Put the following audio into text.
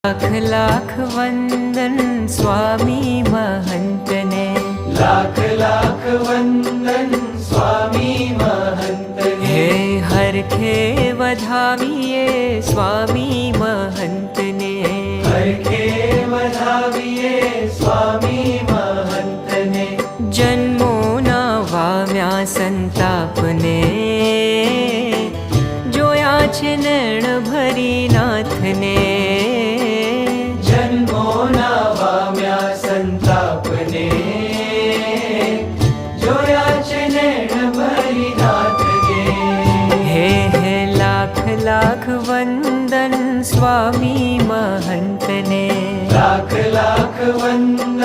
लाख लाख वंदन स्वामी महंत ने, लाख लाख वंदन स्वामी महंत ने। हे हरखे वधाविए स्वामी महंत ने, हरखे वधाविए स्वामी महंत ने। जन्मो ना वाम्या संताप ने, जोया छे नैण भरी नाथ ने। जन्मो ना वाम्या संताप ने, जोया छे नैण भरी नाथ ने। हे लाख लाख वंदन स्वामी महंत ने, लाख लाख वंदन